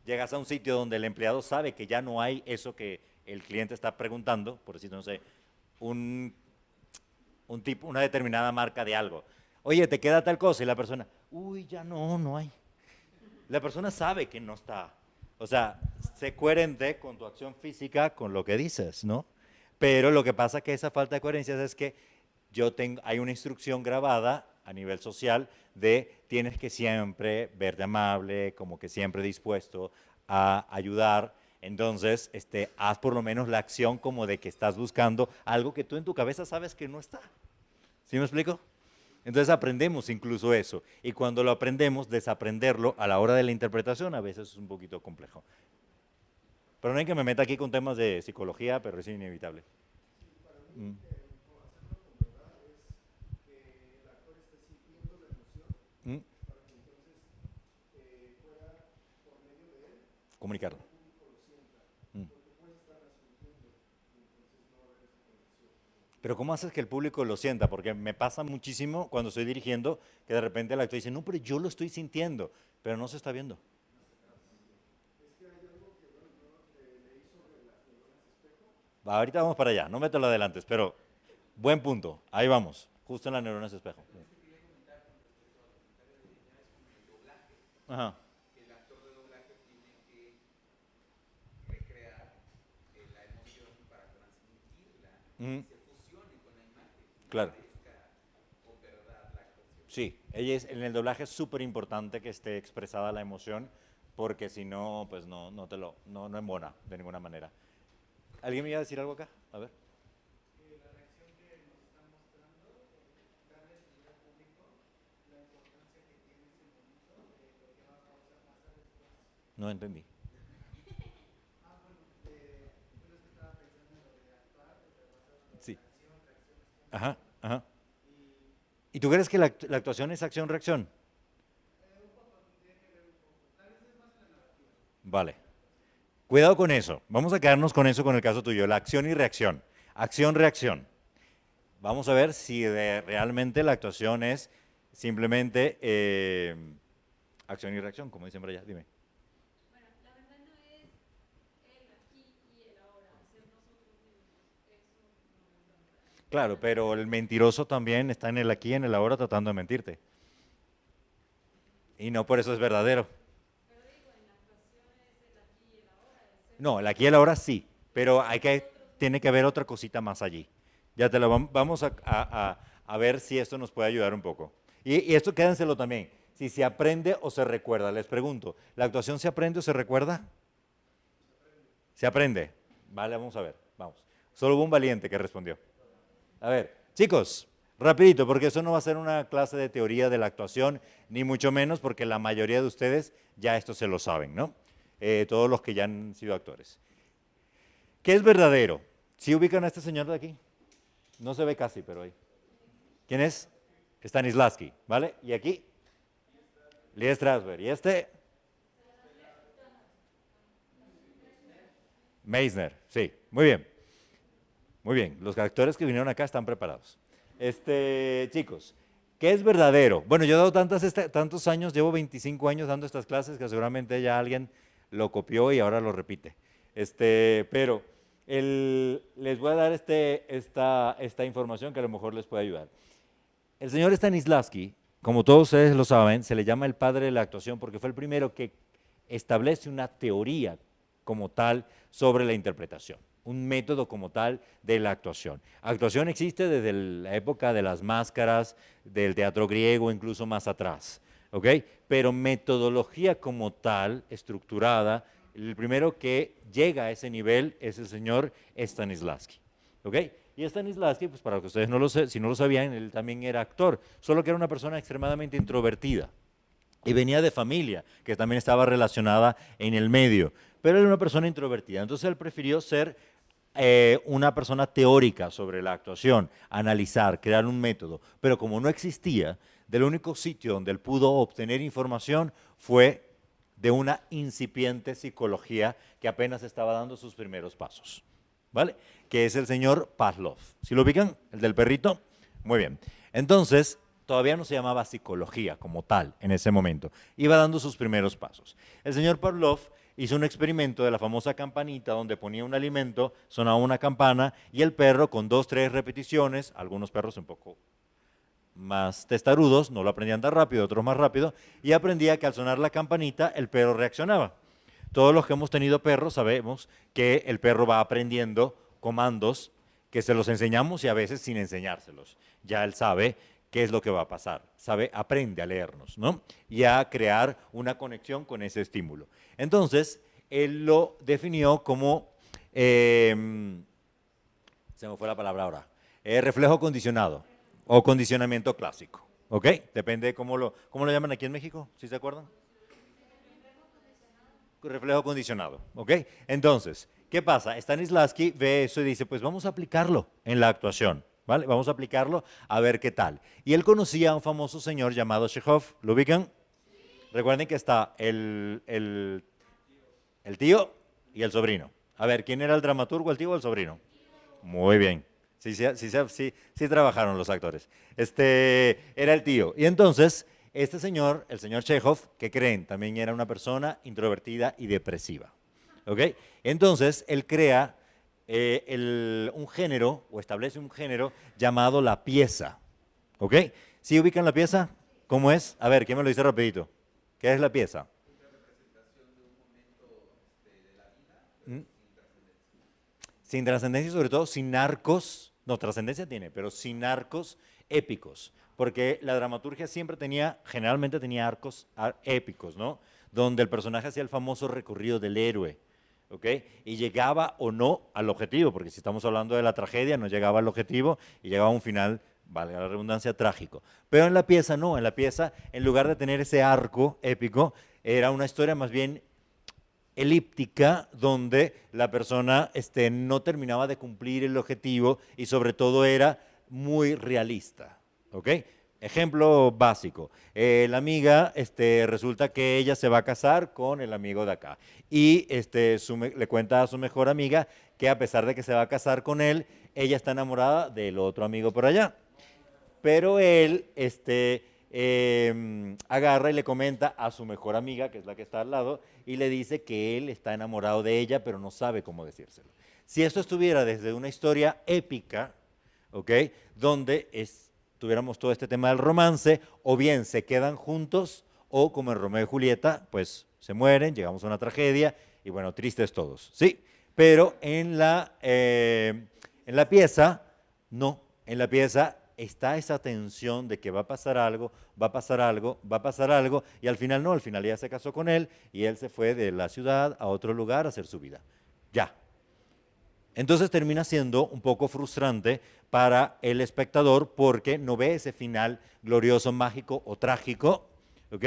Llegas a un sitio donde el empleado sabe que ya no hay eso que el cliente está preguntando, por decir, no sé, un tipo, una determinada marca de algo. Oye, ¿te queda tal cosa? Y la persona, uy, ya no hay. La persona sabe que no está. O sea, sé coherente con tu acción física, con lo que dices, ¿no? Pero lo que pasa que esa falta de coherencia es que hay una instrucción grabada a nivel social de tienes que siempre verte amable, como que siempre dispuesto a ayudar. Entonces, haz por lo menos la acción como de que estás buscando algo que tú en tu cabeza sabes que no está. ¿Sí me explico? Entonces aprendemos incluso eso. Y cuando lo aprendemos, desaprenderlo a la hora de la interpretación a veces es un poquito complejo. Pero no hay que me meta aquí con temas de psicología, pero es inevitable. Mm. Mm. Comunicarlo. Mm. Pero ¿cómo haces que el público lo sienta? Porque me pasa muchísimo cuando estoy dirigiendo que de repente el actor dice, no, pero yo lo estoy sintiendo, pero no se está viendo. Va, ahorita vamos para allá, no me te lo adelantes, pero buen punto, ahí vamos, justo en las neuronas espejo. Ajá. El actor de doblaje tiene que recrear la emoción para transmitirla y se fusione con la imagen. Claro. Parezca con verdad la actuación. Sí, en el doblaje es súper importante que esté expresada la emoción, porque si no, pues no embona de ninguna manera. ¿Alguien me iba a decir algo acá? A ver. La reacción que nos están mostrando, darle a entender al público la importancia que tiene ese momento, lo que va a causar más después. No entendí. Bueno, yo es que estaba pensando en lo de actuar, basado en Sí. acción, reacción, acción. Ajá, ajá. ¿Y tú crees que la actuación es acción-reacción? Un poco, tiene que ver un poco. Tal vez es más en la narrativa. Vale. Cuidado con eso. Vamos a quedarnos con eso con el caso tuyo, la acción y reacción. Acción-reacción. Vamos a ver si realmente la actuación es simplemente acción y reacción, como dicen por allá. Dime. Bueno, la verdad no es el aquí y el ahora, ser nosotros mismos. Eso no es verdad. Claro, pero el mentiroso también está en el aquí y en el ahora tratando de mentirte. Y no por eso es verdadero. Pero digo, en la actuación es el aquí y el ahora, es ser No, el aquí y el ahora sí, pero tiene que haber otra cosita más allí. Ya te lo vamos a ver si esto nos puede ayudar un poco. Y esto quédenselo también, si se aprende o se recuerda. Les pregunto, ¿la actuación se aprende o se recuerda? Se aprende. Vale, vamos a ver, vamos. Solo hubo un valiente que respondió. A ver, chicos, Rapidito, porque eso no va a ser una clase de teoría de la actuación, ni mucho menos, porque la mayoría de ustedes ya esto se lo saben, ¿no? Todos los que ya han sido actores. ¿Qué es verdadero? ¿Sí ubican a este señor de aquí? No se ve casi, pero ahí. ¿Quién es? Stanislavski, ¿vale? Y aquí, Lee Strasberg. ¿Y este? Meisner, sí, muy bien. Muy bien, los actores que vinieron acá están preparados. Chicos, ¿qué es verdadero? Bueno, yo he dado tantos años, llevo 25 años dando estas clases que seguramente ya alguien lo copió y ahora lo repite. Pero les voy a dar esta información que a lo mejor les puede ayudar. El señor Stanislavski, como todos ustedes lo saben, se le llama el padre de la actuación porque fue el primero que establece una teoría como tal sobre la interpretación, un método como tal de la actuación. Actuación existe desde la época de las máscaras, del teatro griego, incluso más atrás, ¿ok? Pero metodología como tal, estructurada, el primero que llega a ese nivel es el señor Stanislavski, ¿ok? Y Stanislavski, pues para que ustedes si no lo sabían, él también era actor, solo que era una persona extremadamente introvertida. Y venía de familia, que también estaba relacionada en el medio, pero era una persona introvertida. Entonces él prefirió ser una persona teórica sobre la actuación, analizar, crear un método. Pero como no existía, del único sitio donde él pudo obtener información fue de una incipiente psicología que apenas estaba dando sus primeros pasos, ¿vale? Que es el señor Pavlov. ¿Sí lo ubican? El del perrito. Muy bien. Entonces, todavía no se llamaba psicología como tal en ese momento. Iba dando sus primeros pasos. El señor Pavlov hizo un experimento de la famosa campanita donde ponía un alimento, sonaba una campana y el perro con 2, 3 repeticiones, algunos perros un poco más testarudos, no lo aprendían tan rápido, otros más rápido, y aprendía que al sonar la campanita el perro reaccionaba. Todos los que hemos tenido perros sabemos que el perro va aprendiendo comandos que se los enseñamos y a veces sin enseñárselos. Ya él sabe qué es lo que va a pasar, aprende a leernos, ¿no? Y a crear una conexión con ese estímulo. Entonces, él lo definió como, se me fue la palabra ahora, reflejo condicionado o condicionamiento clásico, ¿ok? Depende de cómo lo llaman aquí en México, ¿sí se acuerdan? Reflejo condicionado, ¿ok? Entonces, ¿qué pasa? Stanislavski ve eso y dice, pues vamos a aplicarlo en la actuación, ¿vale? Vamos a aplicarlo a ver qué tal. Y él conocía a un famoso señor llamado Chekhov, ¿lo ubican? Recuerden que está el tío y el sobrino. A ver, ¿quién era el dramaturgo, el tío o el sobrino? Muy bien. Sí trabajaron los actores. Era el tío. Y entonces, este señor, el señor Chekhov, ¿qué creen? También era una persona introvertida y depresiva. ¿Ok? Entonces, él crea un género, o establece un género llamado la pieza. ¿Ok? ¿Sí ubican la pieza? ¿Cómo es? A ver, ¿quién me lo dice rapidito? ¿Qué es la pieza? Una representación de un momento de la vida, pero sin trascendencia, sobre todo sin arcos, no, trascendencia tiene, pero sin arcos épicos, porque la dramaturgia siempre generalmente tenía arcos épicos, ¿no? Donde el personaje hacía el famoso recorrido del héroe, ¿ok? Y llegaba o no al objetivo, porque si estamos hablando de la tragedia, no llegaba al objetivo y llegaba a un final, vale la redundancia, trágico. Pero en la pieza no, en la pieza, en lugar de tener ese arco épico, era una historia más bien elíptica, donde la persona no terminaba de cumplir el objetivo y sobre todo era muy realista, ¿ok? Ejemplo básico, la amiga, resulta que ella se va a casar con el amigo de acá y le cuenta a su mejor amiga que a pesar de que se va a casar con él, ella está enamorada del otro amigo por allá. Pero él agarra y le comenta a su mejor amiga, que es la que está al lado, y le dice que él está enamorado de ella, pero no sabe cómo decírselo. Si esto estuviera desde una historia épica, ¿ok? Donde tuviéramos todo este tema del romance, o bien se quedan juntos, o como en Romeo y Julieta, pues se mueren, llegamos a una tragedia, y bueno, tristes todos, ¿sí? Pero en la pieza, no, en la pieza está esa tensión de que va a pasar algo, va a pasar algo, va a pasar algo, y al final no, al final ella se casó con él, y él se fue de la ciudad a otro lugar a hacer su vida. Ya. Entonces termina siendo un poco frustrante para el espectador porque no ve ese final glorioso, mágico o trágico, ¿ok?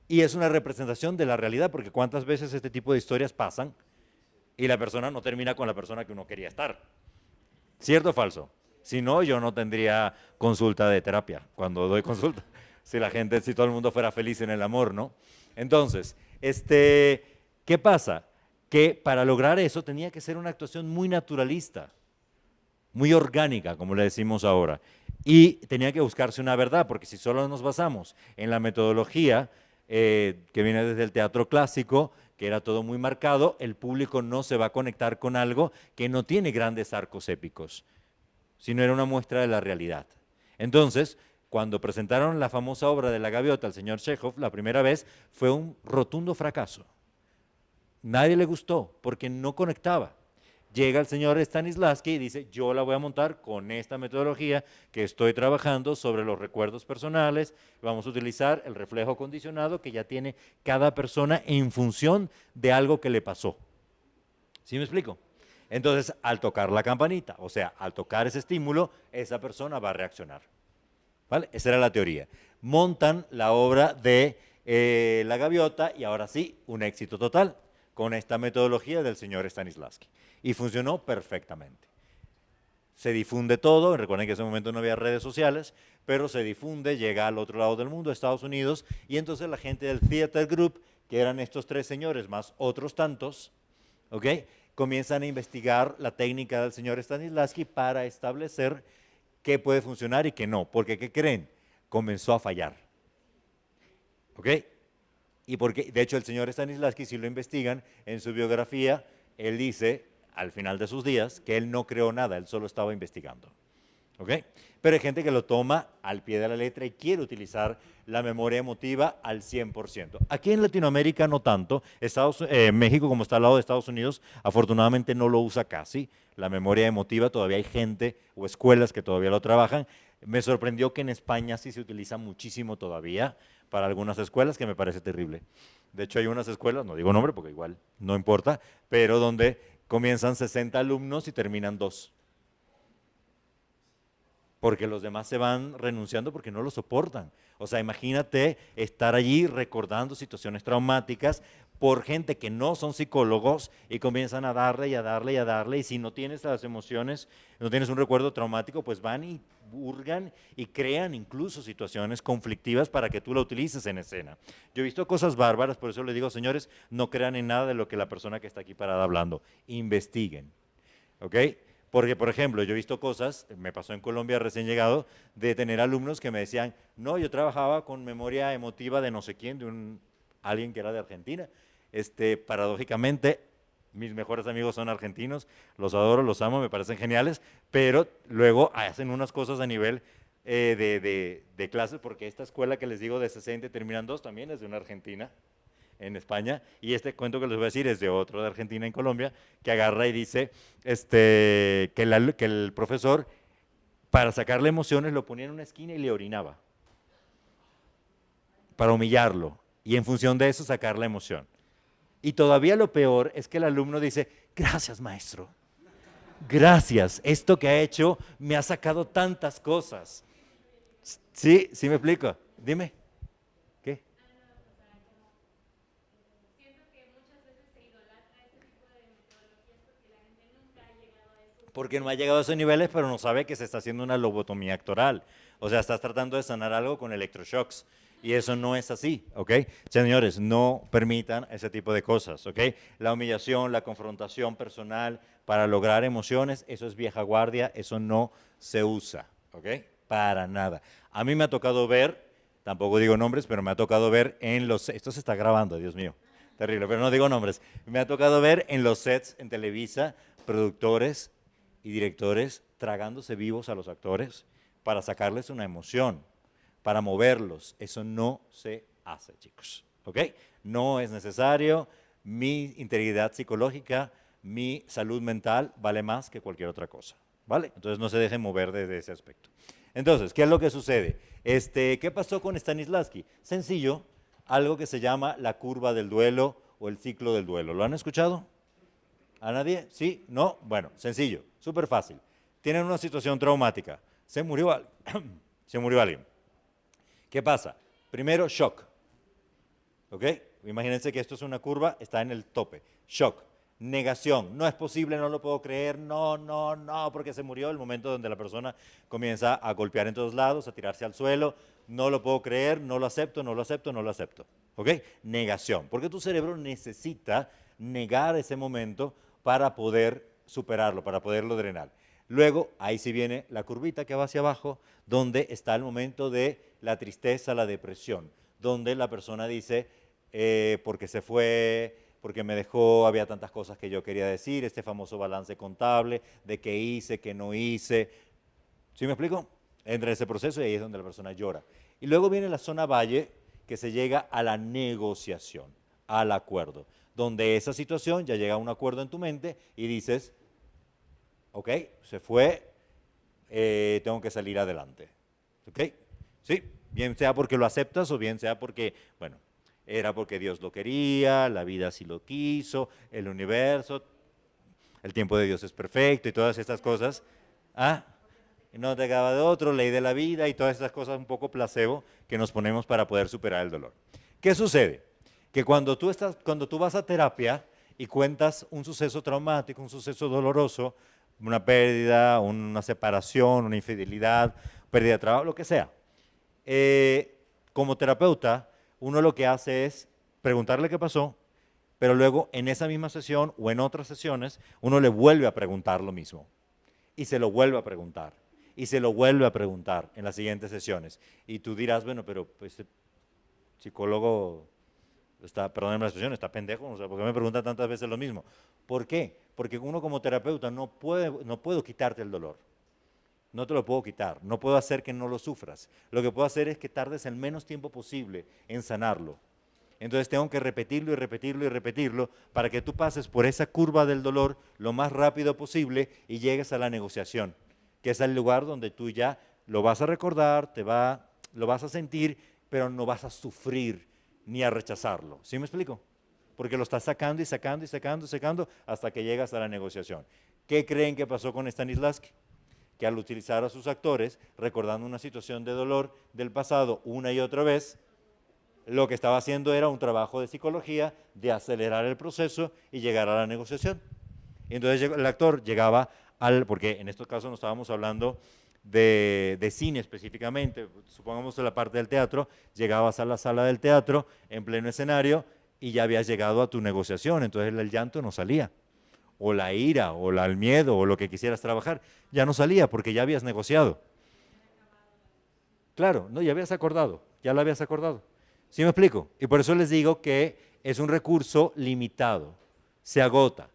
Y es una representación de la realidad, porque cuántas veces este tipo de historias pasan y la persona no termina con la persona que uno quería estar. ¿Cierto o falso? Si no, yo no tendría consulta de terapia cuando doy consulta. Si todo el mundo fuera feliz en el amor, ¿no? Entonces, ¿qué pasa? Que para lograr eso tenía que ser una actuación muy naturalista, muy orgánica, como le decimos ahora. Y tenía que buscarse una verdad, porque si solo nos basamos en la metodología que viene desde el teatro clásico, que era todo muy marcado, el público no se va a conectar con algo que no tiene grandes arcos épicos, sino era una muestra de la realidad. Entonces, cuando presentaron la famosa obra de La Gaviota al señor Chekhov, la primera vez, fue un rotundo fracaso. Nadie le gustó porque no conectaba. Llega el señor Stanislavski y dice, yo la voy a montar con esta metodología que estoy trabajando sobre los recuerdos personales, vamos a utilizar el reflejo condicionado que ya tiene cada persona en función de algo que le pasó. ¿Sí me explico? Entonces, al tocar la campanita, o sea, al tocar ese estímulo, esa persona va a reaccionar. ¿Vale? Esa era la teoría. Montan la obra de La Gaviota y ahora sí, un éxito total con esta metodología del señor Stanislavski. Y funcionó perfectamente. Se difunde todo, recuerden que en ese momento no había redes sociales, pero se difunde, llega al otro lado del mundo, Estados Unidos, y entonces la gente del Theater Group, que eran estos 3 señores más otros tantos, ¿ok?, comienzan a investigar la técnica del señor Stanislavski para establecer qué puede funcionar y qué no, porque ¿qué creen? Comenzó a fallar. ¿Ok? Y porque, de hecho, el señor Stanislavski, si lo investigan, en su biografía, él dice, al final de sus días, que él no creó nada, él solo estaba investigando. ¿Ok? Pero hay gente que lo toma al pie de la letra y quiere utilizar la memoria emotiva al 100%. Aquí en Latinoamérica no tanto, México, como está al lado de Estados Unidos, afortunadamente no lo usa casi. La memoria emotiva, todavía hay gente o escuelas que todavía lo trabajan. Me sorprendió que en España sí se utiliza muchísimo todavía para algunas escuelas, que me parece terrible. De hecho, hay unas escuelas, no digo nombre porque igual no importa, pero donde comienzan 60 alumnos y terminan 2. Porque los demás se van renunciando porque no lo soportan. O sea, imagínate estar allí recordando situaciones traumáticas por gente que no son psicólogos y comienzan a darle y a darle y a darle, y si no tienes las emociones, no tienes un recuerdo traumático, pues van y hurgan y crean incluso situaciones conflictivas para que tú la utilices en escena. Yo he visto cosas bárbaras, por eso les digo, señores, no crean en nada de lo que la persona que está aquí parada hablando, investiguen, ¿ok? Porque, por ejemplo, yo he visto cosas, me pasó en Colombia recién llegado, de tener alumnos que me decían, no, yo trabajaba con memoria emotiva de no sé quién, de alguien que era de Argentina. Paradójicamente, mis mejores amigos son argentinos, los adoro, los amo, me parecen geniales, pero luego hacen unas cosas a nivel de clases, porque esta escuela que les digo de 60 terminan 2 también es de una argentina en España, y este cuento que les voy a decir es de otro de Argentina en Colombia, que agarra y dice que el profesor, para sacarle emociones, lo ponía en una esquina y le orinaba, para humillarlo, y en función de eso sacar la emoción. Y todavía lo peor es que el alumno dice, gracias maestro, gracias, esto que ha hecho me ha sacado tantas cosas. ¿Sí? ¿Sí me explico? Dime. ¿Qué? Porque no ha llegado a esos niveles, pero no sabe que se está haciendo una lobotomía actoral. O sea, estás tratando de sanar algo con electroshocks. Y eso no es así, ¿ok? Señores, no permitan ese tipo de cosas, ¿ok? La humillación, la confrontación personal para lograr emociones, eso es vieja guardia, eso no se usa, ¿ok? Para nada. A mí me ha tocado ver, tampoco digo nombres, pero me ha tocado ver en los... Esto se está grabando, Dios mío, terrible, pero no digo nombres. Me ha tocado ver en los sets en Televisa, productores y directores tragándose vivos a los actores para sacarles una emoción, para moverlos. Eso no se hace, chicos, ¿ok? No es necesario. Mi integridad psicológica, mi salud mental vale más que cualquier otra cosa, ¿vale? Entonces no se dejen mover desde ese aspecto. Entonces, ¿qué es lo que sucede? ¿Qué pasó con Stanislavski? Sencillo, algo que se llama la curva del duelo o el ciclo del duelo. ¿Lo han escuchado? ¿A nadie? ¿Sí? ¿No? Bueno, sencillo, súper fácil. Tienen una situación traumática. Se murió alguien. ¿Qué pasa? Primero, shock. ¿Ok? Imagínense que esto es una curva, está en el tope. Shock. Negación. No es posible, no lo puedo creer, no, no, no, porque se murió. El momento donde la persona comienza a golpear en todos lados, a tirarse al suelo. No lo puedo creer, no lo acepto, no lo acepto, no lo acepto. ¿Ok? Negación. Porque tu cerebro necesita negar ese momento para poder superarlo, para poderlo drenar. Luego, ahí sí viene la curvita que va hacia abajo, donde está el momento de la tristeza, la depresión, donde la persona dice, porque se fue, porque me dejó, había tantas cosas que yo quería decir, este famoso balance contable de qué hice, qué no hice. ¿Sí me explico? Entra en ese proceso y ahí es donde la persona llora. Y luego viene la zona valle, que se llega a la negociación, al acuerdo, donde esa situación ya llega a un acuerdo en tu mente y dices, ok, se fue, tengo que salir adelante. ¿Ok? Sí, bien sea porque lo aceptas o bien sea porque, bueno, era porque Dios lo quería, la vida así lo quiso, el universo, el tiempo de Dios es perfecto y todas estas cosas. Ah, no te acaba de otro, ley de la vida y todas estas cosas un poco placebo que nos ponemos para poder superar el dolor. ¿Qué sucede? Que cuando tú vas a terapia y cuentas un suceso traumático, un suceso doloroso, una pérdida, una separación, una infidelidad, pérdida de trabajo, lo que sea, como terapeuta, uno lo que hace es preguntarle qué pasó, pero luego en esa misma sesión o en otras sesiones, uno le vuelve a preguntar lo mismo. Y se lo vuelve a preguntar. Y se lo vuelve a preguntar en las siguientes sesiones. Y tú dirás, bueno, pero pues, este psicólogo está, perdónenme la expresión, está pendejo, o sea, ¿por qué me pregunta tantas veces lo mismo? ¿Por qué? Porque uno como terapeuta no puedo quitarte el dolor. No te lo puedo quitar, no puedo hacer que no lo sufras. Lo que puedo hacer es que tardes el menos tiempo posible en sanarlo. Entonces tengo que repetirlo y repetirlo y repetirlo para que tú pases por esa curva del dolor lo más rápido posible y llegues a la negociación, que es el lugar donde tú ya lo vas a recordar, lo vas a sentir, pero no vas a sufrir ni a rechazarlo. ¿Sí me explico? Porque lo estás sacando y sacando y sacando y sacando hasta que llegas a la negociación. ¿Qué creen que pasó con Stanislavski? Que al utilizar a sus actores, recordando una situación de dolor del pasado una y otra vez, lo que estaba haciendo era un trabajo de psicología, de acelerar el proceso y llegar a la negociación. Y entonces el actor llegaba porque en estos casos no estábamos hablando de cine específicamente, supongamos en la parte del teatro, llegabas a la sala del teatro en pleno escenario y ya habías llegado a tu negociación, entonces el llanto no salía, o la ira, o el miedo, o lo que quisieras trabajar, ya no salía porque ya habías negociado. Claro, no, ya habías acordado, ya lo habías acordado. ¿Sí me explico? Y por eso les digo que es un recurso limitado, se agota,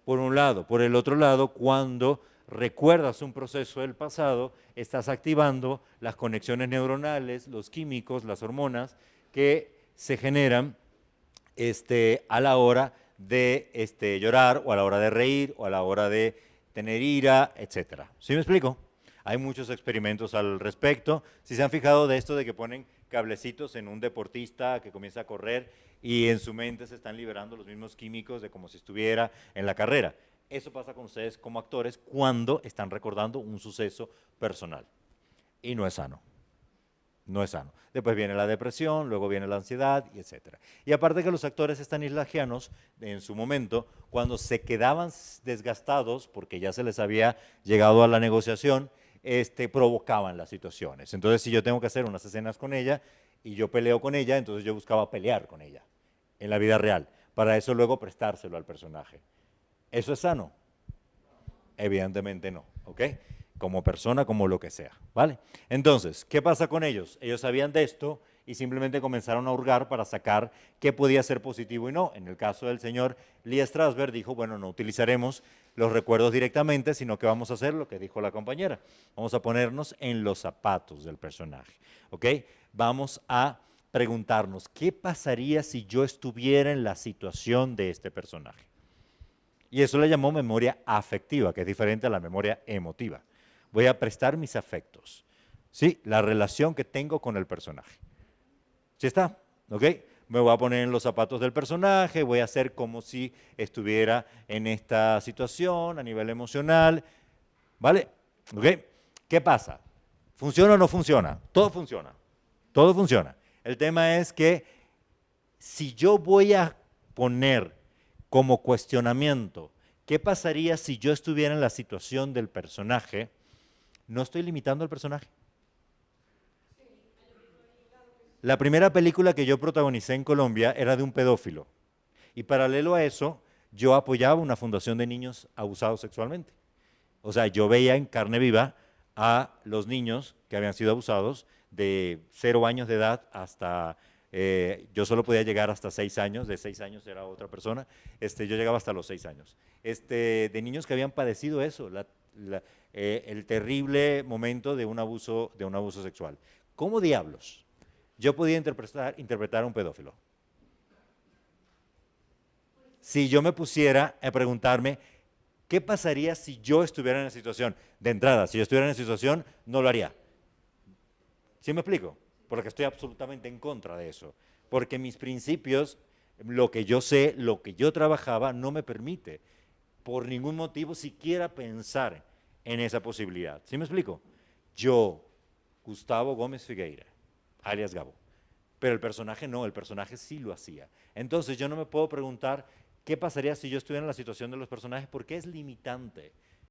por un lado. Por el otro lado, cuando recuerdas un proceso del pasado, estás activando las conexiones neuronales, los químicos, las hormonas que se generan a la hora de llorar, o a la hora de reír, o a la hora de tener ira, etc. ¿Sí me explico? Hay muchos experimentos al respecto. Si se han fijado de esto de que ponen cablecitos en un deportista que comienza a correr y en su mente se están liberando los mismos químicos de como si estuviera en la carrera. Eso pasa con ustedes como actores cuando están recordando un suceso personal. Y no es sano. No es sano. Después viene la depresión, luego viene la ansiedad, y etc. Y aparte que los actores stanislavskianos, en su momento, cuando se quedaban desgastados, porque ya se les había llegado a la negociación, provocaban las situaciones. Entonces, si yo tengo que hacer unas escenas con ella y yo peleo con ella, entonces yo buscaba pelear con ella en la vida real. Para eso luego prestárselo al personaje. ¿Eso es sano? Evidentemente no, ¿ok? Como persona, como lo que sea, ¿vale? Entonces, ¿qué pasa con ellos? Ellos sabían de esto y simplemente comenzaron a hurgar para sacar qué podía ser positivo y no. En el caso del señor Lee Strasberg dijo, bueno, no utilizaremos los recuerdos directamente, sino que vamos a hacer lo que dijo la compañera. Vamos a ponernos en los zapatos del personaje, ¿ok? Vamos a preguntarnos, ¿qué pasaría si yo estuviera en la situación de este personaje? Y eso le llamó memoria afectiva, que es diferente a la memoria emotiva. Voy a prestar mis afectos, ¿sí? La relación que tengo con el personaje. ¿Sí está? ¿Ok? me voy a poner en los zapatos del personaje, voy a hacer como si estuviera en esta situación a nivel emocional, ¿vale? ¿Ok? ¿Qué pasa? ¿Funciona o no funciona? Todo funciona. Todo funciona. El tema es que si yo voy a poner como cuestionamiento, ¿qué pasaría si yo estuviera en la situación del personaje? No estoy limitando al personaje. La primera película que yo protagonicé en Colombia era de un pedófilo. Y paralelo a eso, yo apoyaba una fundación de niños abusados sexualmente. O sea, yo veía en carne viva a los niños que habían sido abusados de 0 años de edad hasta, yo solo podía llegar hasta 6 años, de 6 años era otra persona, yo llegaba hasta los 6 años. De niños que habían padecido eso, el terrible momento de un abuso sexual. ¿Cómo diablos yo podía interpretar a un pedófilo? Si yo me pusiera a preguntarme, ¿qué pasaría si yo estuviera en esa situación? De entrada, si yo estuviera en esa situación, no lo haría. ¿Sí me explico? Porque estoy absolutamente en contra de eso. Porque mis principios, lo que yo sé, lo que yo trabajaba, no me permite, por ningún motivo, siquiera pensar en esa posibilidad. ¿Sí me explico? Yo, Gustavo Gómez Figueira, alias Gabo, pero el personaje no, el personaje sí lo hacía. Entonces yo no me puedo preguntar qué pasaría si yo estuviera en la situación de los personajes, porque es limitante.